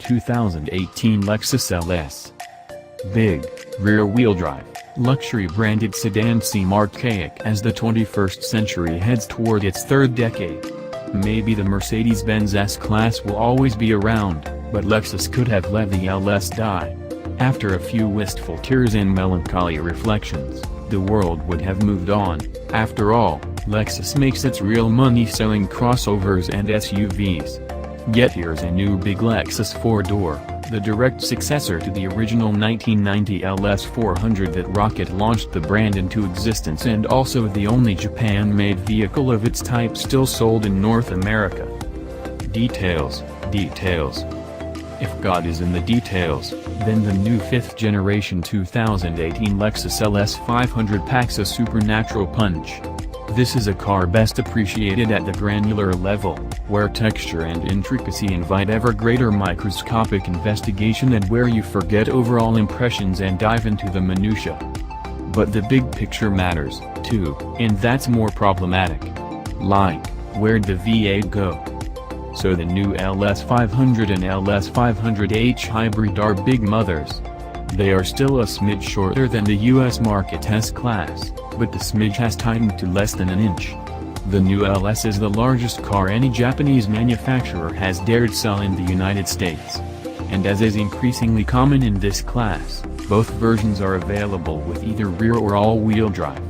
2018 Lexus LS. Big, rear-wheel drive, luxury-branded sedan seem archaic as the 21st century heads toward its third decade. Maybe the Mercedes-Benz S-Class will always be around, but Lexus could have let the LS die. After a few wistful tears and melancholy reflections, the world would have moved on. After all, Lexus makes its real money selling crossovers and SUVs. Yet here's a new big Lexus 4-door, the direct successor to the original 1990 LS 400 that rocket launched the brand into existence, and also the only Japan-made vehicle of its type still sold in North America. Details. If God is in the details, then the new 5th generation 2018 Lexus LS 500 packs a supernatural punch. This is a car best appreciated at the granular level, where texture and intricacy invite ever greater microscopic investigation and where you forget overall impressions and dive into the minutiae. But the big picture matters, too, and that's more problematic. Like, where'd the V8 go? So the new LS 500 and LS 500h hybrid are big mothers. They are still a smidge shorter than the US market S-Class, but the smidge has tightened to less than an inch. The new LS is the largest car any Japanese manufacturer has dared sell in the United States. And as is increasingly common in this class, both versions are available with either rear or all-wheel drive.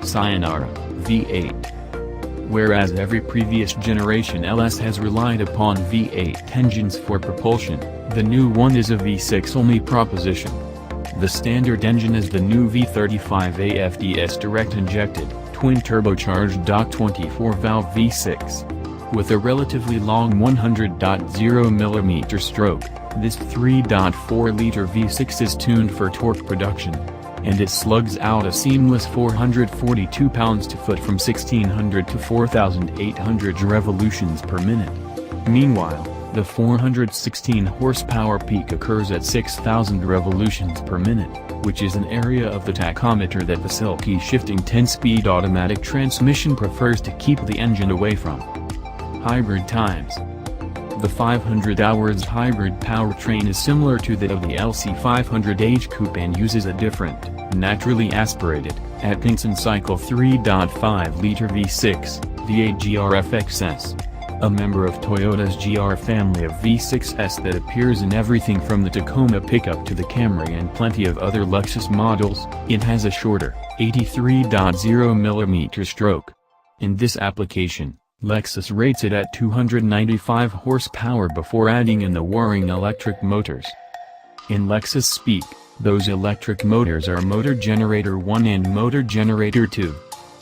Sayonara, V8. Whereas every previous generation LS has relied upon V8 engines for propulsion, the new one is a V6-only proposition. The standard engine is the new V35 AFDS direct-injected, twin-turbocharged 24-valve V6. With a relatively long 100.0mm stroke, this 3.4-liter V6 is tuned for torque production. And it slugs out a seamless 442 pounds-to-foot from 1,600 to 4,800 revolutions per minute. Meanwhile, the 416 horsepower peak occurs at 6,000 revolutions per minute, which is an area of the tachometer that the silky shifting 10-speed automatic transmission prefers to keep the engine away from. Hybrid times. The 500 hours hybrid powertrain is similar to that of the LC500h Coupe and uses a different, naturally aspirated, Atkinson cycle 3.5-liter V6, the GR-FXS. A member of Toyota's GR family of V6s that appears in everything from the Tacoma pickup to the Camry and plenty of other Lexus models, it has a shorter, 83.0mm stroke. In this application, Lexus rates it at 295 horsepower before adding in the whirring electric motors. In Lexus-speak, those electric motors are motor generator 1 and motor generator 2.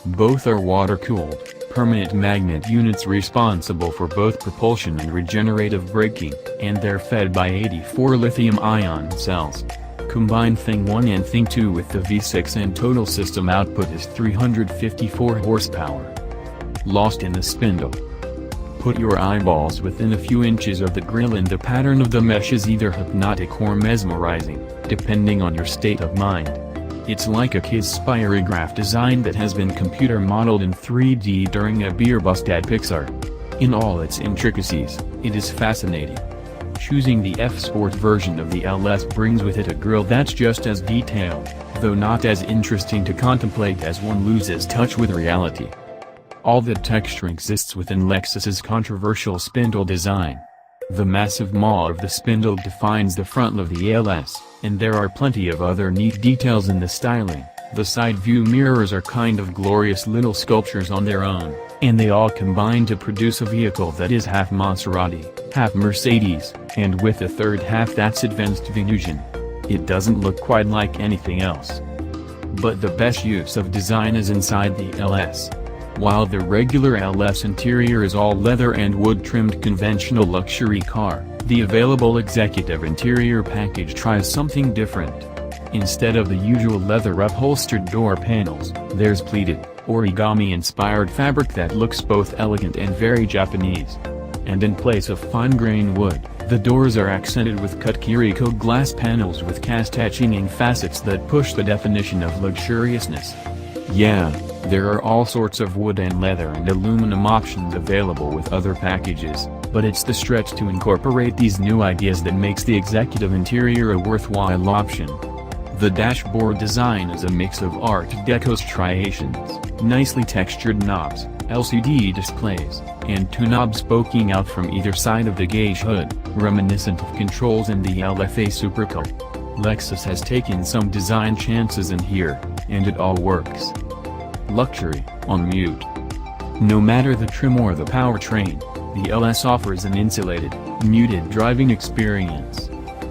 Both are water-cooled, permanent magnet units responsible for both propulsion and regenerative braking, and they're fed by 84 lithium-ion cells. Combine Thing 1 and Thing 2 with the V6 and total system output is 354 horsepower. Lost in the spindle. Put your eyeballs within a few inches of the grille and the pattern of the mesh is either hypnotic or mesmerizing, depending on your state of mind. It's like a kid's spirograph design that has been computer modeled in 3D during a beer bust at Pixar. In all its intricacies, it is fascinating. Choosing the F-Sport version of the LS brings with it a grille that's just as detailed, though not as interesting to contemplate as one loses touch with reality. All the texture exists within Lexus's controversial spindle design. The massive maw of the spindle defines the front of the LS, and there are plenty of other neat details in the styling. The side view mirrors are kind of glorious little sculptures on their own, and they all combine to produce a vehicle that is half Maserati, half Mercedes, and with a third half that's advanced Venusian. It doesn't look quite like anything else. But the best use of design is inside the LS. While the regular LS interior is all leather and wood-trimmed conventional luxury car, the available executive interior package tries something different. Instead of the usual leather upholstered door panels, there's pleated, origami-inspired fabric that looks both elegant and very Japanese. And in place of fine-grained wood, the doors are accented with cut Kiriko glass panels with cast etching and facets that push the definition of luxuriousness. Yeah, there are all sorts of wood and leather and aluminum options available with other packages, But it's the stretch to incorporate these new ideas that makes the executive interior a worthwhile option. The dashboard design is a mix of Art Deco striations, nicely textured knobs, LCD displays, and two knobs poking out from either side of the gauge hood, reminiscent of controls in the LFA supercar. Lexus has taken some design chances in here, and it all works. Luxury, on mute. No matter the trim or the powertrain, the LS offers an insulated, muted driving experience.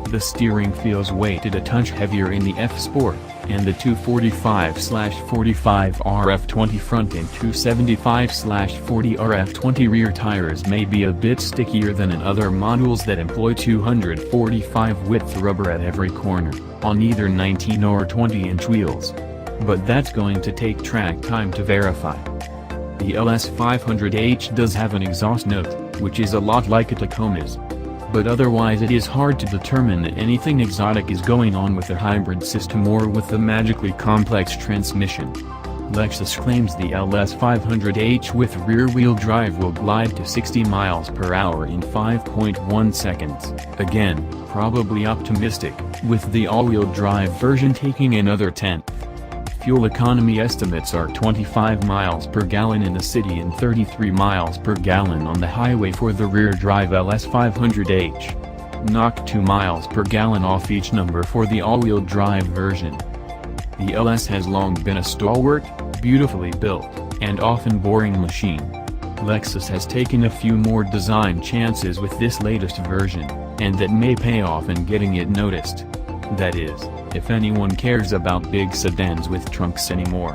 The steering feels weighted a touch heavier in the F-Sport, and the 245/45 RF20 front and 275/40 RF20 rear tires may be a bit stickier than in other models that employ 245 width rubber at every corner, on either 19 or 20-inch wheels. But that's going to take track time to verify. The LS 500h does have an exhaust note, which is a lot like a Tacoma's. But otherwise it is hard to determine that anything exotic is going on with the hybrid system or with the magically complex transmission. Lexus claims the LS 500h with rear-wheel drive will glide to 60 miles per hour in 5.1 seconds, again, probably optimistic, with the all-wheel drive version taking another tenth. Fuel economy estimates are 25 miles per gallon in the city and 33 miles per gallon on the highway for the rear-drive LS 500h. Knock 2 miles per gallon off each number for the all-wheel drive version. The LS has long been a stalwart, beautifully built, and often boring machine. Lexus has taken a few more design chances with this latest version, and that may pay off in getting it noticed. That is, if anyone cares about big sedans with trunks anymore.